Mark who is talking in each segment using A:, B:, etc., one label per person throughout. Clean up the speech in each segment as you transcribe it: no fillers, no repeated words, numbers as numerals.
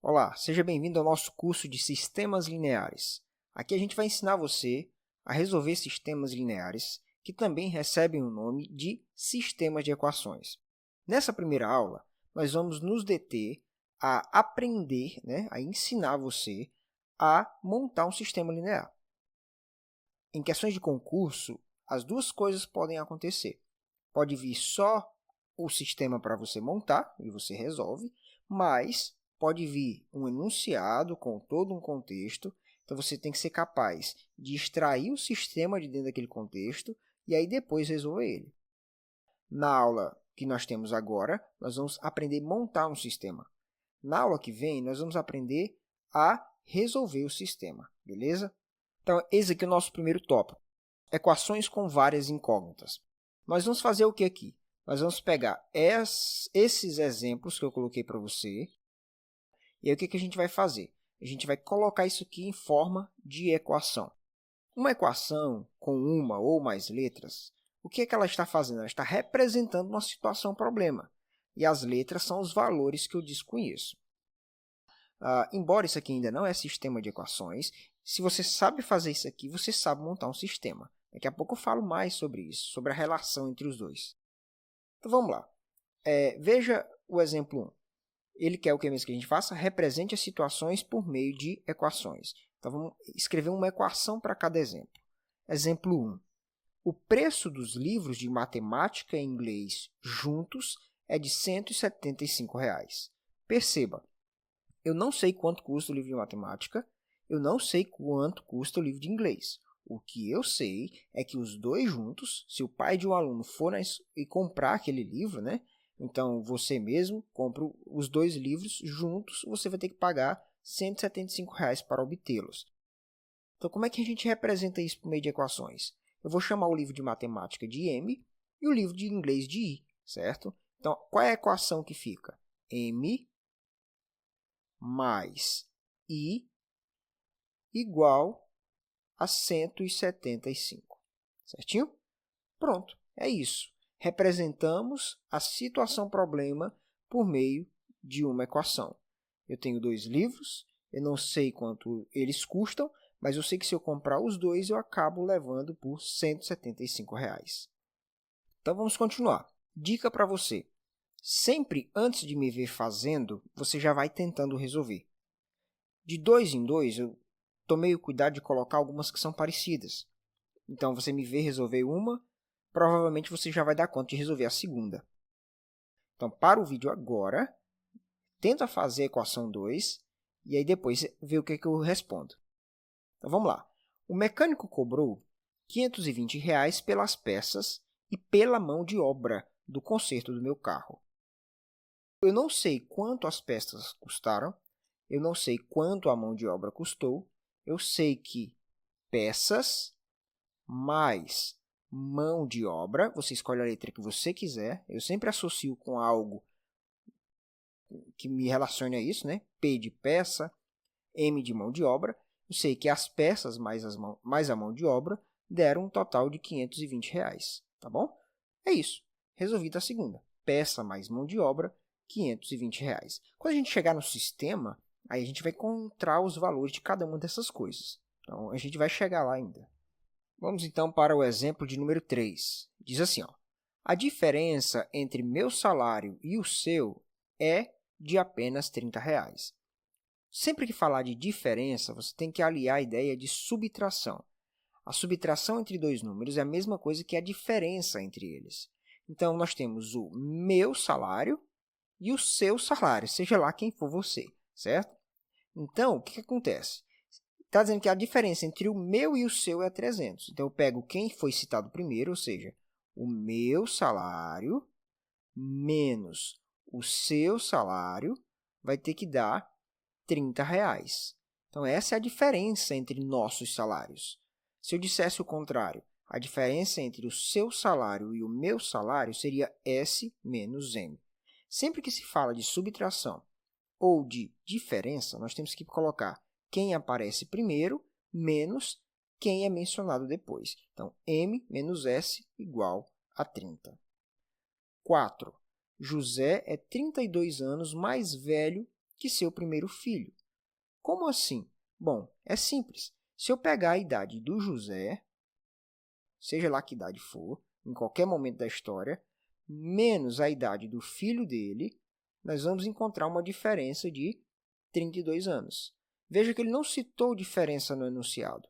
A: Olá, seja bem-vindo ao nosso curso de Sistemas Lineares. Aqui a gente vai ensinar você a resolver sistemas lineares, que também recebem o nome de sistemas de equações. Nessa primeira aula, nós vamos nos deter a aprender, a ensinar você a montar um sistema linear. Em questões de concurso, as duas coisas podem acontecer. Pode vir só o sistema para você montar, e você resolve, mas pode vir um enunciado com todo um contexto, então você tem que ser capaz de extrair o sistema de dentro daquele contexto e aí depois resolver ele. Na aula que nós temos agora, nós vamos aprender a montar um sistema. Na aula que vem, nós vamos aprender a resolver o sistema, beleza? Então, esse aqui é o nosso primeiro tópico, equações com várias incógnitas. Nós vamos fazer o que aqui? Nós vamos pegar esses exemplos que eu coloquei para você, e aí o que a gente vai fazer? A gente vai colocar isso aqui em forma de equação. Uma equação com uma ou mais letras, o que ela está fazendo? Ela está representando uma situação problema, e as letras são os valores que eu desconheço. Embora isso aqui ainda não é sistema de equações, se você sabe fazer isso aqui, você sabe montar um sistema. Daqui a pouco eu falo mais sobre isso, sobre a relação entre os dois. Então vamos lá. Veja o exemplo 1. Ele quer o que mesmo que a gente faça? Represente as situações por meio de equações. Então vamos escrever uma equação para cada exemplo. Exemplo 1. O preço dos livros de matemática e inglês juntos é de R$ 175. Perceba, eu não sei quanto custa o livro de matemática, eu não sei quanto custa o livro de inglês. O que eu sei é que os dois juntos, se o pai de um aluno for e comprar aquele livro, então você mesmo compra os dois livros juntos, você vai ter que pagar R$ 175 para obtê-los. Então, como é que a gente representa isso por meio de equações? Eu vou chamar o livro de matemática de M e o livro de inglês de I, certo? Então, qual é a equação que fica? M mais I igual a 175, certinho? Pronto, é isso. Representamos a situação problema por meio de uma equação. Eu tenho dois livros, eu não sei quanto eles custam, mas eu sei que se eu comprar os dois, eu acabo levando por R$ 175. Então, vamos continuar. Dica para você. Sempre antes de me ver fazendo, você já vai tentando resolver. De 2 em 2, eu tomei o cuidado de colocar algumas que são parecidas. Então, você me vê resolver uma, provavelmente você já vai dar conta de resolver a segunda. Então, para o vídeo agora, tenta fazer a equação 2 e aí depois vê o que eu respondo. Então, vamos lá. O mecânico cobrou R$ 520 pelas peças e pela mão de obra do conserto do meu carro. Eu não sei quanto as peças custaram, eu não sei quanto a mão de obra custou, eu sei que peças mais mão de obra, você escolhe a letra que você quiser, eu sempre associo com algo que me relacione a isso, P de peça, M de mão de obra, eu sei que as peças mais a mão de obra deram um total de R$ 520, tá bom? É isso, resolvida a segunda, peça mais mão de obra, R$ 520. Quando a gente chegar no sistema, aí a gente vai encontrar os valores de cada uma dessas coisas. Então, a gente vai chegar lá ainda. Vamos então para o exemplo de número 3. Diz assim, a diferença entre meu salário e o seu é de apenas R$ 30. Sempre que falar de diferença, você tem que aliar a ideia de subtração. A subtração entre dois números é a mesma coisa que a diferença entre eles. Então, nós temos o meu salário e o seu salário, seja lá quem for você, certo? Então, o que acontece? Está dizendo que a diferença entre o meu e o seu é 300. Então, eu pego quem foi citado primeiro, ou seja, o meu salário menos o seu salário vai ter que dar R$ 30. Então, essa é a diferença entre nossos salários. Se eu dissesse o contrário, a diferença entre o seu salário e o meu salário seria S menos M. Sempre que se fala de subtração ou de diferença, nós temos que colocar quem aparece primeiro menos quem é mencionado depois. Então, M menos S igual a 30. 4. José é 32 anos mais velho que seu primeiro filho. Como assim? Bom, é simples. Se eu pegar a idade do José, seja lá que idade for, em qualquer momento da história, menos a idade do filho dele, nós vamos encontrar uma diferença de 32 anos. Veja que ele não citou diferença no enunciado,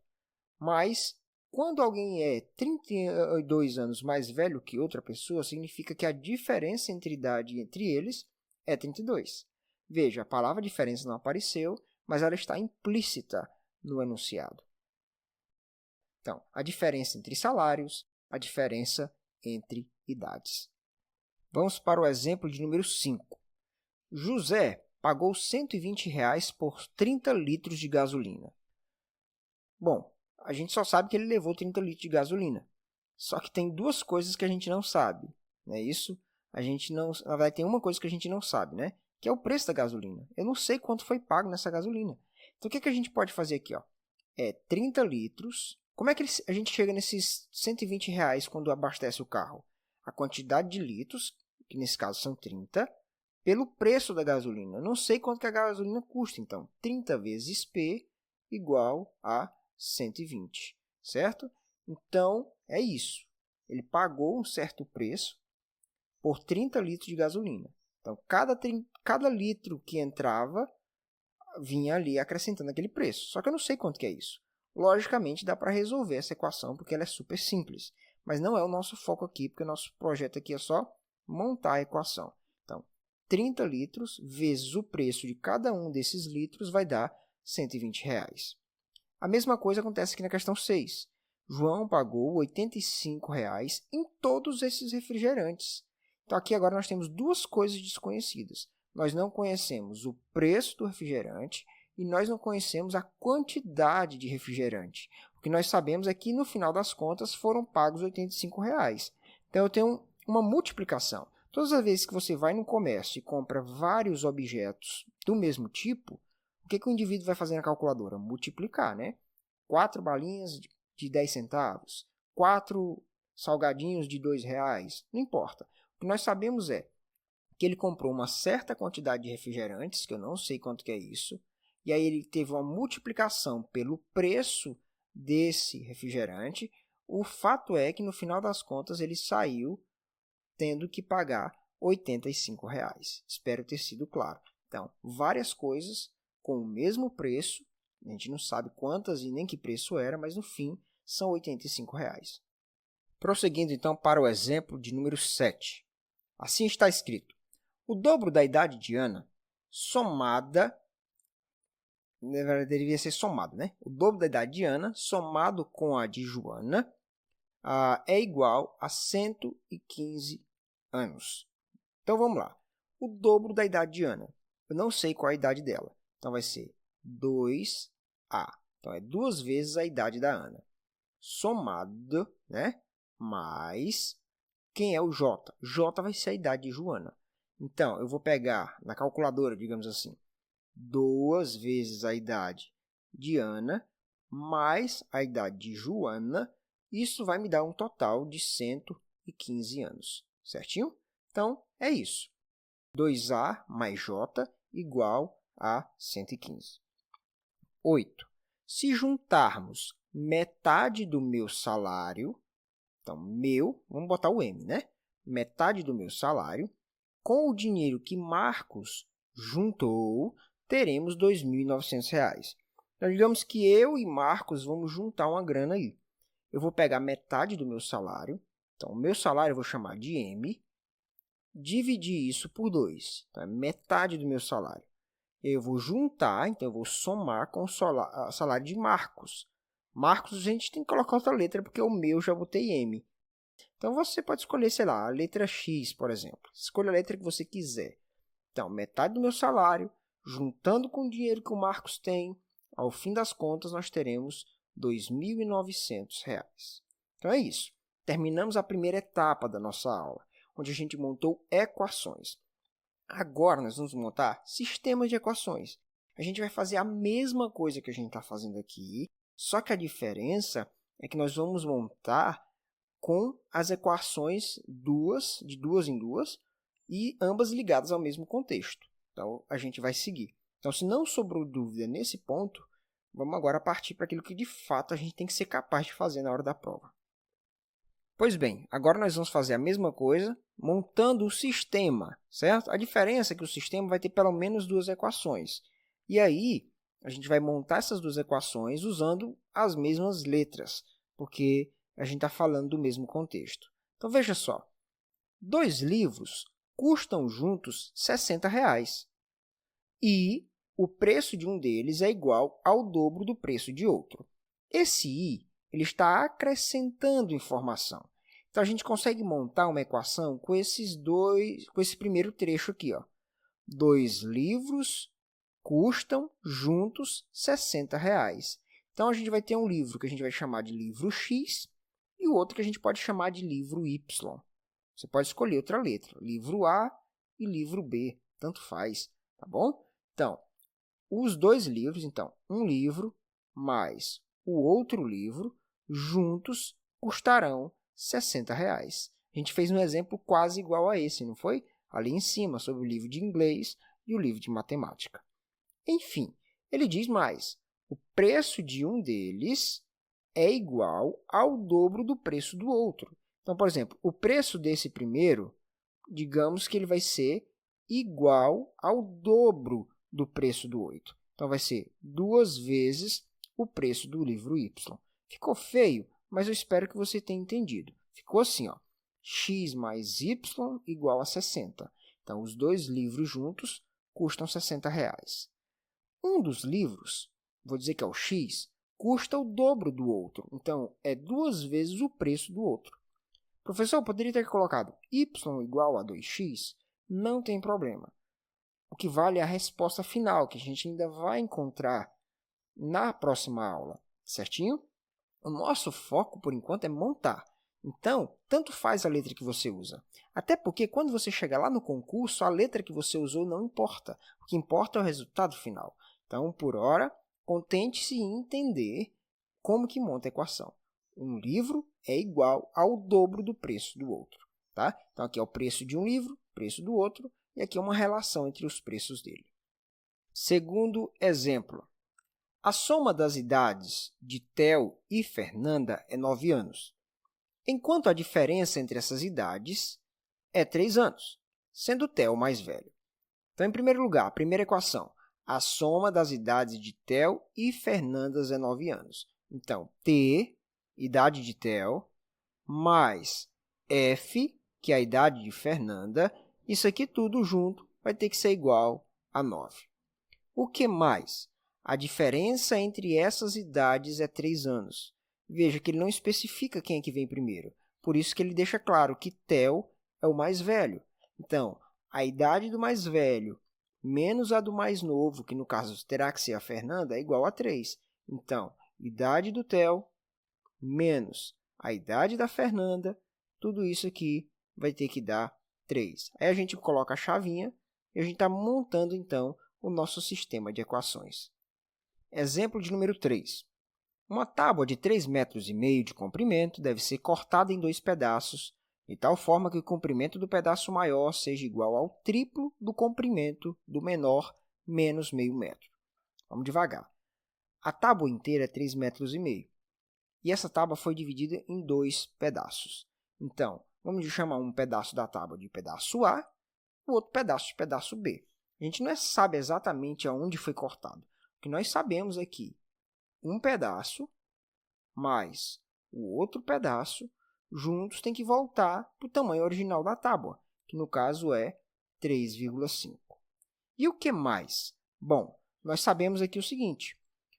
A: mas quando alguém é 32 anos mais velho que outra pessoa, significa que a diferença entre idade entre eles é 32. Veja, a palavra diferença não apareceu, mas ela está implícita no enunciado. Então, a diferença entre salários, a diferença entre idades. Vamos para o exemplo de número 5. José pagou R$ 120 por 30 litros de gasolina. Bom, a gente só sabe que ele levou 30 litros de gasolina. Só que tem duas coisas que a gente não sabe, não é isso? A gente não, na verdade, tem uma coisa que a gente não sabe, né? Que é o preço da gasolina. Eu não sei quanto foi pago nessa gasolina. Então, o que a gente pode fazer aqui? Ó? É 30 litros. Como é que a gente chega nesses R$ 120 quando abastece o carro? A quantidade de litros, que nesse caso são 30, pelo preço da gasolina. Eu não sei quanto que a gasolina custa, então 30 vezes P igual a 120, certo? Então, é isso. Ele pagou um certo preço por 30 litros de gasolina. Então, cada litro que entrava vinha ali acrescentando aquele preço. Só que eu não sei quanto que é isso. Logicamente, dá para resolver essa equação, porque ela é super simples. Mas não é o nosso foco aqui, porque o nosso projeto aqui é só montar a equação. Então, 30 litros vezes o preço de cada um desses litros vai dar R$ 120. A mesma coisa acontece aqui na questão 6. João pagou R$ 85 em todos esses refrigerantes. Então, aqui agora nós temos duas coisas desconhecidas. Nós não conhecemos o preço do refrigerante e nós não conhecemos a quantidade de refrigerante. O que nós sabemos é que, no final das contas, foram pagos R$ 85. Então, eu tenho uma multiplicação. Todas as vezes que você vai no comércio e compra vários objetos do mesmo tipo, o que o indivíduo vai fazer na calculadora? Multiplicar, né? 4 balinhas de 10 centavos, 4 salgadinhos de R$ 2, não importa. O que nós sabemos é que ele comprou uma certa quantidade de refrigerantes, que eu não sei quanto que é isso, e aí ele teve uma multiplicação pelo preço desse refrigerante. O fato é que, no final das contas, ele saiu tendo que pagar R$ 85. Espero ter sido claro. Então, várias coisas com o mesmo preço, a gente não sabe quantas e nem que preço era, mas no fim são R$ 85. Prosseguindo então para o exemplo de número 7. Assim está escrito: o dobro da idade de Ana, somada, na verdade deveria ser somado, né? O dobro da idade de Ana, somado com a de Joana, é igual a 115 anos. Então vamos lá. O dobro da idade de Ana. Eu não sei qual é a idade dela. Então vai ser 2A. Então é 2 vezes a idade da Ana. Somado, né? Mais quem é o J? J vai ser a idade de Joana. Então, eu vou pegar na calculadora, digamos assim, 2 vezes a idade de Ana mais a idade de Joana. Isso vai me dar um total de 115 anos, certinho? Então, é isso. 2A mais J igual a 115. 8. Se juntarmos metade do meu salário, então, vamos botar o M, né? Metade do meu salário, com o dinheiro que Marcos juntou, teremos R$ 2.900. Então, digamos que eu e Marcos vamos juntar uma grana aí. Eu vou pegar metade do meu salário, então, o meu salário eu vou chamar de M, dividir isso por 2, então, é metade do meu salário. Eu vou juntar, então eu vou somar com o salário de Marcos. Marcos, a gente tem que colocar outra letra, porque o meu já botei M. Então, você pode escolher, sei lá, a letra X, por exemplo. Escolha a letra que você quiser. Então, metade do meu salário, juntando com o dinheiro que o Marcos tem, ao fim das contas, nós teremos R$ 2.900. Então, é isso. Terminamos a primeira etapa da nossa aula, onde a gente montou equações. Agora, nós vamos montar sistemas de equações. A gente vai fazer a mesma coisa que a gente está fazendo aqui, só que a diferença é que nós vamos montar com as equações de duas em duas, e ambas ligadas ao mesmo contexto. Então, a gente vai seguir Então, se não sobrou dúvida nesse ponto, vamos agora partir para aquilo que de fato a gente tem que ser capaz de fazer na hora da prova. Pois bem, agora nós vamos fazer a mesma coisa montando o sistema, certo? A diferença é que o sistema vai ter pelo menos duas equações. E aí, a gente vai montar essas duas equações usando as mesmas letras, porque a gente está falando do mesmo contexto. Então, veja só. 2 livros custam juntos R$60 e o preço de um deles é igual ao dobro do preço de outro. Esse i ele está acrescentando informação. Então, a gente consegue montar uma equação com esse primeiro trecho aqui. 2 livros custam juntos R$60. Então, a gente vai ter um livro que a gente vai chamar de livro X e o outro que a gente pode chamar de livro Y. Você pode escolher outra letra, livro A e livro B, tanto faz, tá bom? Então, os 2 livros, um livro mais o outro livro, juntos custarão R$60. A gente fez um exemplo quase igual a esse, não foi? Ali em cima, sobre o livro de inglês e o livro de matemática. Enfim, ele diz mais, o preço de um deles é igual ao dobro do preço do outro. Então, por exemplo, o preço desse primeiro, digamos que ele vai ser igual ao dobro do preço do 8. Então, vai ser 2 vezes o preço do livro Y. Ficou feio, mas eu espero que você tenha entendido. Ficou assim, x mais y igual a 60. Então, os 2 livros juntos custam R$60. Um dos livros, vou dizer que é o x, custa o dobro do outro. Então, é 2 vezes o preço do outro. Professor, eu poderia ter colocado y igual a 2x? Não tem problema. O que vale é a resposta final, que a gente ainda vai encontrar na próxima aula, certinho? O nosso foco, por enquanto, é montar. Então, tanto faz a letra que você usa. Até porque, quando você chegar lá no concurso, a letra que você usou não importa. O que importa é o resultado final. Então, por hora, contente-se em entender como que monta a equação. Um livro é igual ao dobro do preço do outro. Tá? Então, aqui é o preço de um livro, preço do outro, e aqui é uma relação entre os preços dele. Segundo exemplo. A soma das idades de Theo e Fernanda é 9 anos, enquanto a diferença entre essas idades é 3 anos, sendo Theo mais velho. Então, em primeiro lugar, a primeira equação. A soma das idades de Theo e Fernandas é 9 anos. Então, T, idade de Theo, mais F, que é a idade de Fernanda, isso aqui tudo junto vai ter que ser igual a 9. O que mais? A diferença entre essas idades é 3 anos. Veja que ele não especifica quem é que vem primeiro. Por isso que ele deixa claro que Theo é o mais velho. Então, a idade do mais velho menos a do mais novo, que no caso terá que ser a Fernanda, é igual a 3. Então, idade do Theo menos a idade da Fernanda, tudo isso aqui vai ter que dar 3. Aí a gente coloca a chavinha e a gente está montando, então, o nosso sistema de equações. Exemplo de número 3. Uma tábua de 3,5 metros de comprimento deve ser cortada em 2 pedaços, de tal forma que o comprimento do pedaço maior seja igual ao triplo do comprimento do menor menos meio metro. Vamos devagar. A tábua inteira é 3,5 metros. E essa tábua foi dividida em 2 pedaços. Então, vamos chamar um pedaço da tábua de pedaço A, o outro pedaço de pedaço B. A gente não sabe exatamente aonde foi cortado. O que nós sabemos é que um pedaço mais o outro pedaço juntos tem que voltar para o tamanho original da tábua, que no caso é 3,5. E o que mais? Bom, nós sabemos aqui o seguinte,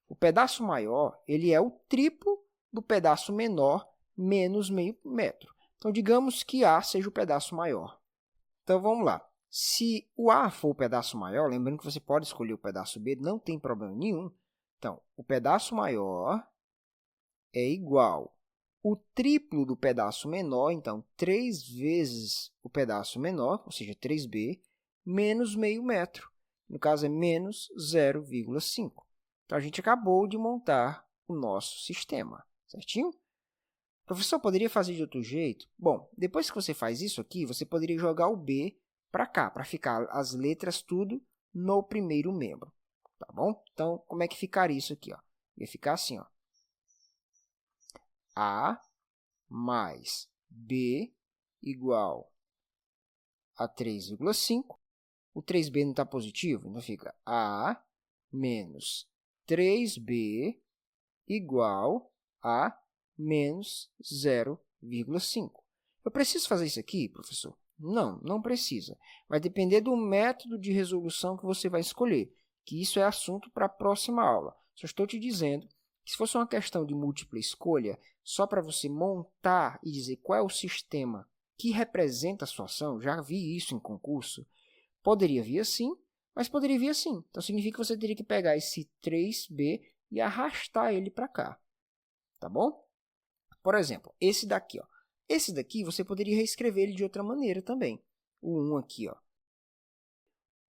A: o pedaço maior ele é o triplo do pedaço menor menos meio metro. Então, digamos que A seja o pedaço maior. Então, vamos lá. Se o A for o pedaço maior, lembrando que você pode escolher o pedaço B, não tem problema nenhum. Então, o pedaço maior é igual o triplo do pedaço menor, então 3 vezes o pedaço menor, ou seja, 3b, menos meio metro. No caso, é menos 0,5. Então, a gente acabou de montar o nosso sistema, certinho? Professor, poderia fazer de outro jeito? Bom, depois que você faz isso aqui, você poderia jogar o b para cá, para ficar as letras tudo no primeiro membro. tá bom? Então, como é que ficaria isso aqui? Ó? Ia ficar assim, ó. A mais B igual a 3,5. O 3b não está positivo, então fica A menos 3b igual a menos 0,5. Eu preciso fazer isso aqui, professor? Não, não precisa. Vai depender do método de resolução que você vai escolher, que isso é assunto para a próxima aula. Só estou te dizendo que se fosse uma questão de múltipla escolha, só para você montar e dizer qual é o sistema que representa a sua ação, já vi isso em concurso, poderia vir assim, mas poderia vir assim. Então, significa que você teria que pegar esse 3b e arrastar ele para cá, tá bom? Por exemplo, esse daqui, ó. Esse daqui você poderia reescrever ele de outra maneira também. O 1 aqui, ó.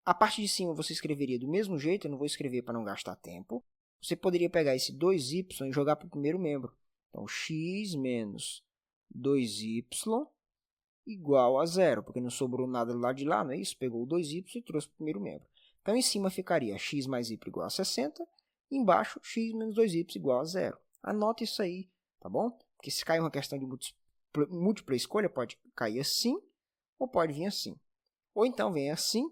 A: A parte de cima você escreveria do mesmo jeito, eu não vou escrever para não gastar tempo. Você poderia pegar esse 2y e jogar para o primeiro membro. Então, x menos 2y igual a 0, porque não sobrou nada do lado de lá, não é isso? Pegou o 2y e trouxe para o primeiro membro. Então, em cima ficaria x mais y igual a 60, e embaixo x menos 2y igual a 0. Anota isso aí, tá bom? Porque se cair uma questão de múltipla escolha, pode cair assim, ou pode vir assim. Ou então vem assim,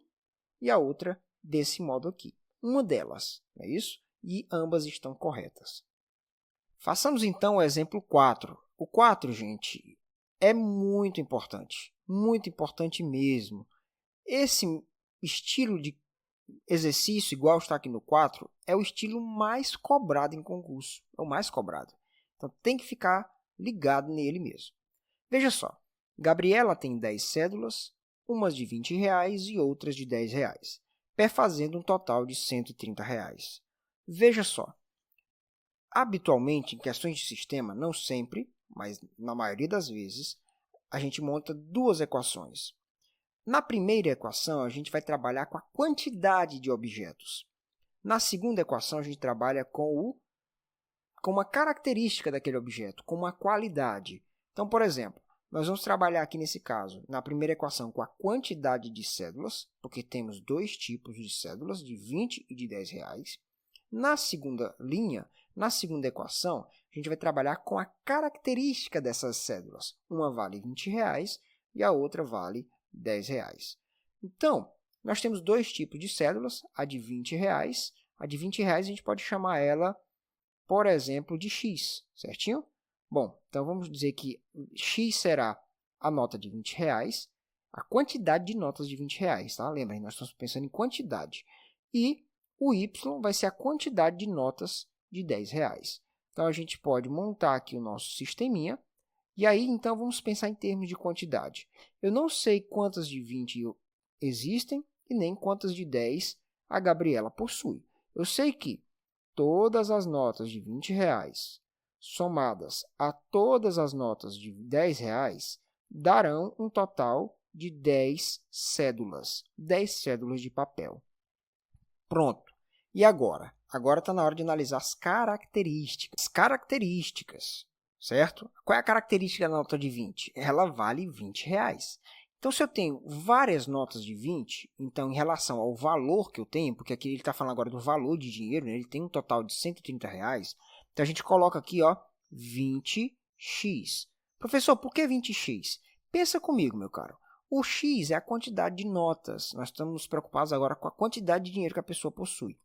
A: e a outra desse modo aqui. Uma delas, não é isso? E ambas estão corretas. Façamos então o exemplo 4. O 4, gente, é muito importante mesmo. Esse estilo de exercício, igual está aqui no 4, é o estilo mais cobrado em concurso. É o mais cobrado. Então, tem que ficar ligado nele mesmo. Veja só, Gabriela tem 10 cédulas, umas de R$20 e outras de R$10, perfazendo um total de R$130. Veja só, habitualmente, em questões de sistema, não sempre, mas na maioria das vezes, a gente monta duas equações. Na primeira equação, a gente vai trabalhar com a quantidade de objetos. Na segunda equação, a gente trabalha com uma característica daquele objeto, com uma qualidade. Então, por exemplo, nós vamos trabalhar aqui nesse caso, na primeira equação, com a quantidade de cédulas, porque temos dois tipos de cédulas, de 20 e de R$10. Na segunda linha, na segunda equação, a gente vai trabalhar com a característica dessas cédulas. Uma vale R$20 e a outra vale R$10. Então, nós temos dois tipos de cédulas, a de R$20. A de R$20 a gente pode chamar ela, por exemplo, de x, certinho? Bom, então vamos dizer que x será a nota de R$20, a quantidade de notas de R$20, tá? Lembra, nós estamos pensando em quantidade. E o y vai ser a quantidade de notas de R$10. Então, a gente pode montar aqui o nosso sisteminha. E aí, então, vamos pensar em termos de quantidade. Eu não sei quantas de 20 existem e nem quantas de 10 a Gabriela possui. Eu sei que todas as notas de R$20 somadas a todas as notas de R$10 darão um total de 10 cédulas. 10 cédulas de papel. Pronto. E agora? Agora está na hora de analisar as características. Características, certo? Qual é a característica da nota de 20? Ela vale R$20. Então, se eu tenho várias notas de 20, então, em relação ao valor que eu tenho, porque aqui ele está falando agora do valor de dinheiro, né? Ele tem um total de R$130, então a gente coloca aqui, ó, 20x. Professor, por que 20x? Pensa comigo, meu caro. O x é a quantidade de notas. Nós estamos preocupados agora com a quantidade de dinheiro que a pessoa possui.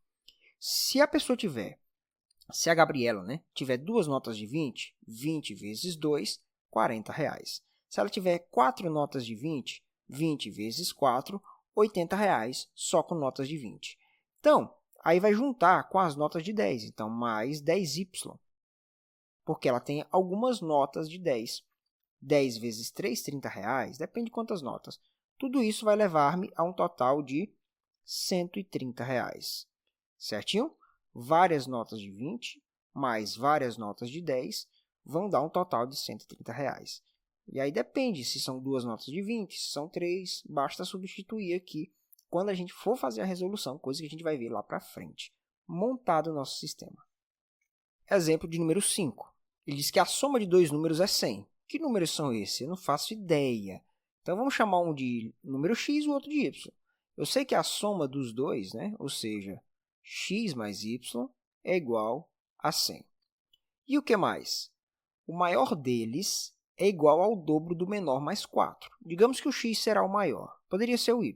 A: Se a Gabriela, né, tiver duas notas de 20, 20 vezes 2, R$40. Se ela tiver 4 notas de 20, 20 vezes 4, R$80, só com notas de 20. Então, aí vai juntar com as notas de 10, então mais 10y, porque ela tem algumas notas de 10. 10 vezes 3, R$30, depende de quantas notas. Tudo isso vai levar-me a um total de R$130. Certinho? Várias notas de 20 mais várias notas de 10 vão dar um total de R$130. E aí depende se são duas notas de 20, se são 3, basta substituir aqui quando a gente for fazer a resolução, coisa que a gente vai ver lá para frente, montado o nosso sistema. Exemplo de número 5. Ele diz que a soma de dois números é 100. Que números são esses? Eu não faço ideia. Então, vamos chamar um de número x e o outro de y. Eu sei que a soma dos dois, né? Ou seja, x mais y é igual a 100. E o que mais? O maior deles é igual ao dobro do menor mais 4. Digamos que o x será o maior. Poderia ser o y.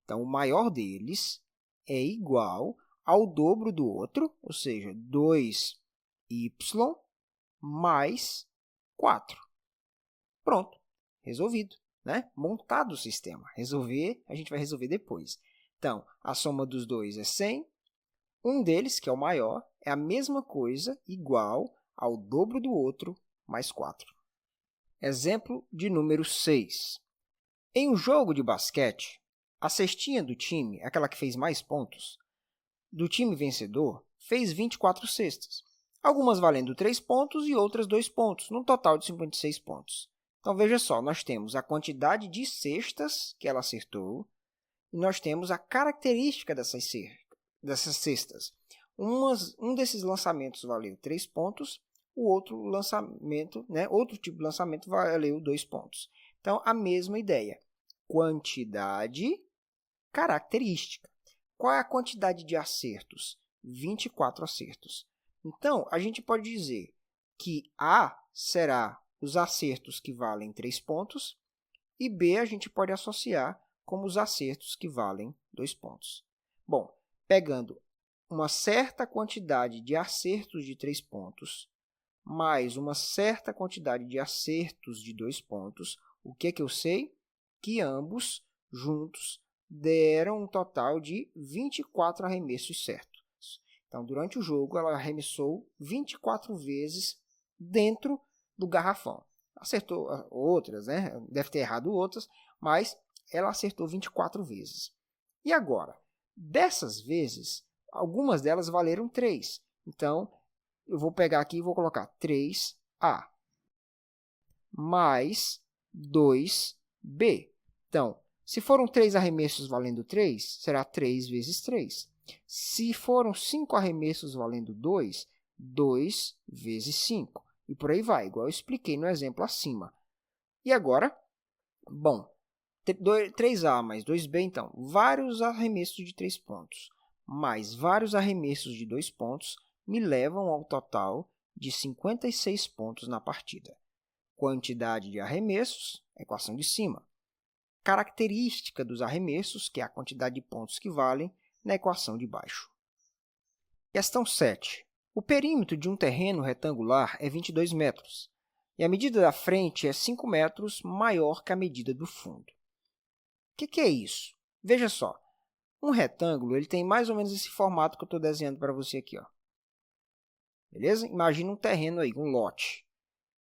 A: Então, o maior deles é igual ao dobro do outro, ou seja, 2y mais 4. Pronto, resolvido, né? Montado o sistema. Resolver, a gente vai resolver depois. Então, a soma dos dois é 100. Um deles, que é o maior, é a mesma coisa, igual ao dobro do outro, mais 4. Exemplo de número 6. Em um jogo de basquete, a cestinha do time, aquela que fez mais pontos, do time vencedor, fez 24 cestas. Algumas valendo 3 pontos e outras 2 pontos, num total de 56 pontos. Então, veja só, nós temos a quantidade de cestas que ela acertou e nós temos a característica dessas cestas. Um desses lançamentos valeu 3 pontos, o outro lançamento, outro tipo de lançamento valeu 2 pontos. Então, a mesma ideia. Quantidade, característica. Qual é a quantidade de acertos? 24 acertos. Então, a gente pode dizer que A será os acertos que valem 3 pontos e B a gente pode associar como os acertos que valem 2 pontos. Bom, pegando uma certa quantidade de acertos de 3 pontos mais uma certa quantidade de acertos de 2 pontos, o que eu sei? Que ambos juntos deram um total de 24 arremessos certos. Então, durante o jogo, ela arremessou 24 vezes dentro do garrafão. Acertou outras, deve ter errado outras, mas ela acertou 24 vezes. E agora, dessas vezes, algumas delas valeram 3. Então, eu vou pegar aqui e vou colocar 3A mais 2B. Então, se foram 3 arremessos valendo 3, será 3 vezes 3. Se foram 5 arremessos valendo 2, 2 vezes 5. E por aí vai, igual eu expliquei no exemplo acima. E agora, bom, 3A mais 2B, então, vários arremessos de 3 pontos, mais vários arremessos de 2 pontos, me levam ao total de 56 pontos na partida. Quantidade de arremessos, equação de cima. Característica dos arremessos, que é a quantidade de pontos que valem, na equação de baixo. Questão 7. O perímetro de um terreno retangular é 22 metros, e a medida da frente é 5 metros maior que a medida do fundo. O que é isso? Veja só, um retângulo ele tem mais ou menos esse formato que eu estou desenhando para você aqui. Ó. Beleza? Imagina um terreno aí, um lote.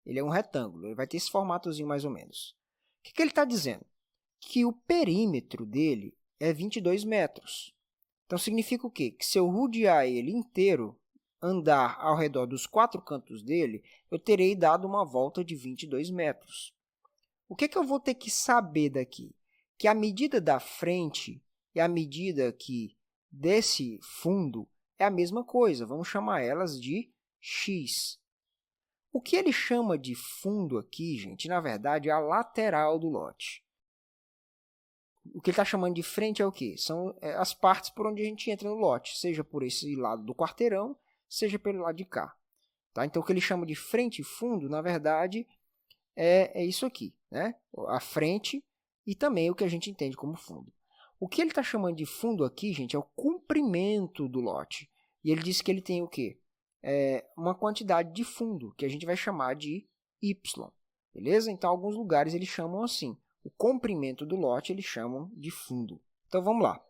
A: Ele é um retângulo, ele vai ter esse formatozinho mais ou menos. O que ele está dizendo? Que o perímetro dele é 22 metros. Então, significa o quê? Que se eu rodear ele inteiro, andar ao redor dos 4 cantos dele, eu terei dado uma volta de 22 metros. O que eu vou ter que saber daqui? Que a medida da frente e a medida aqui desse fundo é a mesma coisa. Vamos chamar elas de x. O que ele chama de fundo aqui, gente, na verdade, é a lateral do lote. O que ele está chamando de frente é o quê? São as partes por onde a gente entra no lote, seja por esse lado do quarteirão, seja pelo lado de cá. Tá? Então, o que ele chama de frente e fundo, na verdade, é isso aqui, né? A frente e também o que a gente entende como fundo. O que ele está chamando de fundo aqui, gente, é o comprimento do lote. E ele disse que ele tem o quê? Uma quantidade de fundo, que a gente vai chamar de y. Beleza? Então, alguns lugares eles chamam assim. O comprimento do lote eles chamam de fundo. Então, vamos lá.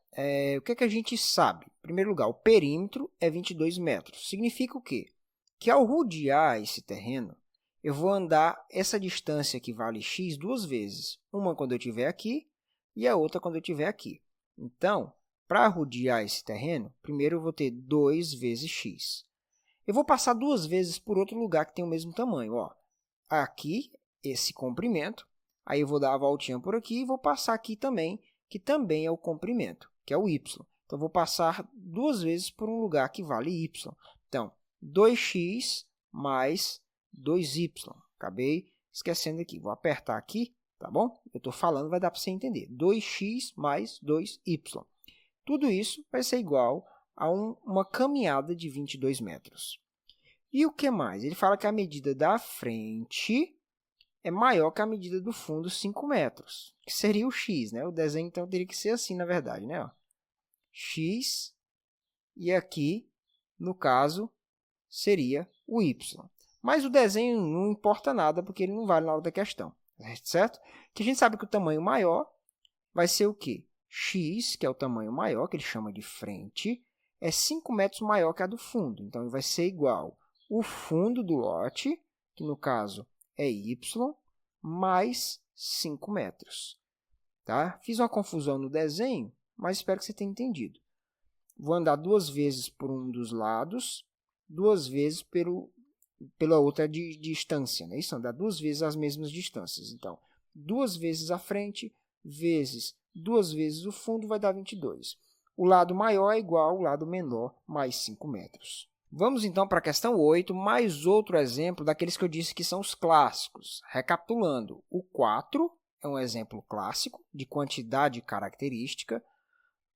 A: O que a gente sabe? Em primeiro lugar, o perímetro é 22 metros. Significa o quê? Que ao rodear esse terreno, eu vou andar essa distância que vale x 2 vezes. Uma quando eu estiver aqui e a outra quando eu estiver aqui. Então, para rodear esse terreno, primeiro eu vou ter 2 vezes x. Eu vou passar 2 vezes por outro lugar que tem o mesmo tamanho. Ó. Aqui, esse comprimento. Aí eu vou dar a voltinha por aqui e vou passar aqui também, que também é o comprimento, que é o y. Então, eu vou passar 2 vezes por um lugar que vale y. Então, 2x mais 2y. Acabei esquecendo aqui. Vou apertar aqui, tá bom? Eu estou falando, vai dar para você entender. 2x mais 2y. Tudo isso vai ser igual a uma caminhada de 22 metros. E o que mais? Ele fala que a medida da frente é maior que a medida do fundo, 5 metros, que seria o x, né? O desenho, então, teria que ser assim, na verdade, né? Ó, x, e aqui, no caso, seria o y. Mas o desenho não importa nada, porque ele não vale na hora da questão, certo? Que a gente sabe que o tamanho maior vai ser o quê? X, que é o tamanho maior, que ele chama de frente, é 5 metros maior que a do fundo. Então, ele vai ser igual o fundo do lote, que no caso é y, mais 5 metros. Tá? Fiz uma confusão no desenho, mas espero que você tenha entendido. Vou andar 2 vezes por um dos lados, 2 vezes pela outra distância. Né? Isso, andar 2 vezes as mesmas distâncias. Então, 2 vezes a frente, vezes 2 vezes o fundo, vai dar 22. O lado maior é igual ao lado menor, mais 5 metros. Vamos, então, para a questão 8, mais outro exemplo daqueles que eu disse que são os clássicos. Recapitulando, o 4 é um exemplo clássico de quantidade característica.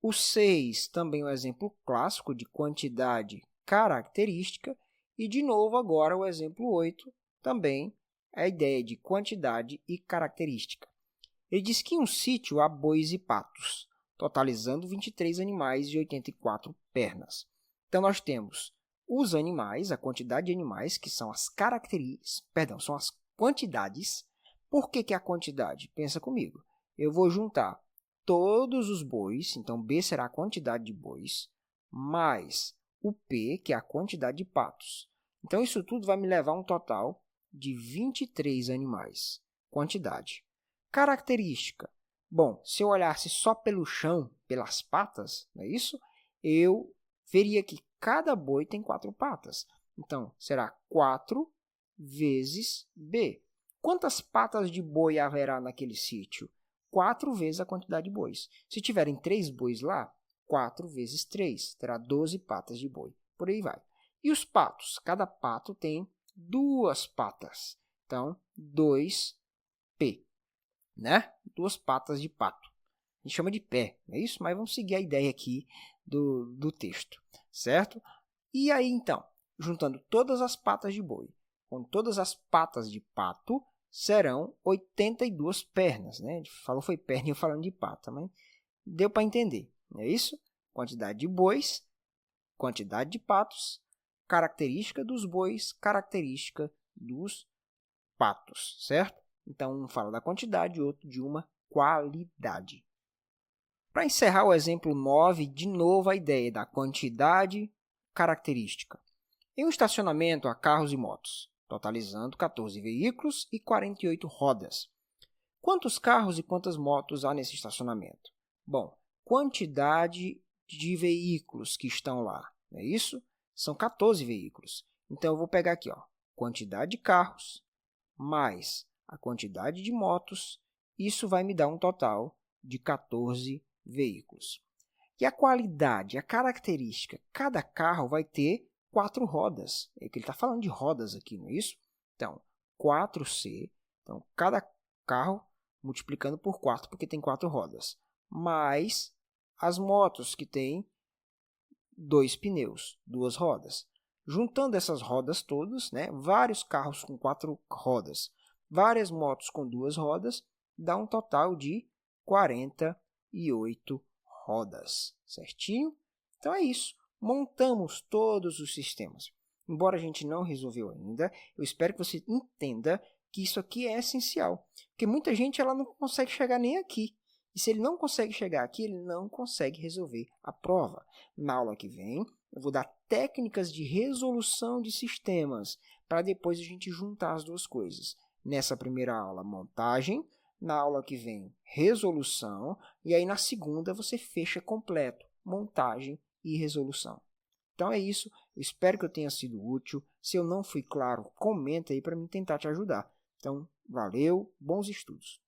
A: O 6 também é um exemplo clássico de quantidade característica. E, de novo, agora o exemplo 8 também é a ideia de quantidade e característica. Ele diz que em um sítio há bois e patos, totalizando 23 animais e 84 pernas. Então, nós temos os animais, a quantidade de animais, que são as características, perdão, são as quantidades. Por que a quantidade? Pensa comigo. Eu vou juntar todos os bois, então B será a quantidade de bois, mais o P, que é a quantidade de patos. Então, isso tudo vai me levar a um total de 23 animais. Quantidade. Característica. Bom, se eu olhasse só pelo chão, pelas patas, não é isso? Eu veria que cada boi tem 4 patas. Então, será 4 vezes B. Quantas patas de boi haverá naquele sítio? 4 vezes a quantidade de bois. Se tiverem 3 bois lá, 4 vezes 3, terá 12 patas de boi. Por aí vai. E os patos? Cada pato tem 2 patas. Então, 2P. Né? 2 patas de pato. A gente chama de pé, não é isso? Mas vamos seguir a ideia aqui do texto, certo? E aí, então, juntando todas as patas de boi com todas as patas de pato, serão 82 pernas, né? A gente falou foi perna e eu falando de pata, mas deu para entender, não é isso? Quantidade de bois, quantidade de patos, característica dos bois, característica dos patos, certo? Então, um fala da quantidade e outro de uma qualidade. Para encerrar o exemplo 9, de novo a ideia da quantidade característica. Em um estacionamento há carros e motos, totalizando 14 veículos e 48 rodas. Quantos carros e quantas motos há nesse estacionamento? Bom, quantidade de veículos que estão lá, não é isso? São 14 veículos. Então, eu vou pegar aqui, ó, quantidade de carros mais a quantidade de motos, isso vai me dar um total de 14 veículos. E a qualidade, a característica, cada carro vai ter 4 rodas. É que ele está falando de rodas aqui, não é isso? Então, 4C, então cada carro multiplicando por 4, porque tem 4 rodas, mais as motos que têm 2 pneus, 2 rodas. Juntando essas rodas todas, né, vários carros com 4 rodas, várias motos com 2 rodas, dá um total de 48 rodas, certinho? Então é isso, montamos todos os sistemas. Embora a gente não resolveu ainda, eu espero que você entenda que isso aqui é essencial, porque muita gente ela não consegue chegar nem aqui. E se ele não consegue chegar aqui, ele não consegue resolver a prova. Na aula que vem, eu vou dar técnicas de resolução de sistemas, para depois a gente juntar as duas coisas. Nessa primeira aula, montagem. Na aula que vem, resolução. E aí, na segunda, você fecha completo, montagem e resolução. Então, é isso. Eu espero que eu tenha sido útil. Se eu não fui claro, comenta aí para mim tentar te ajudar. Então, valeu, bons estudos.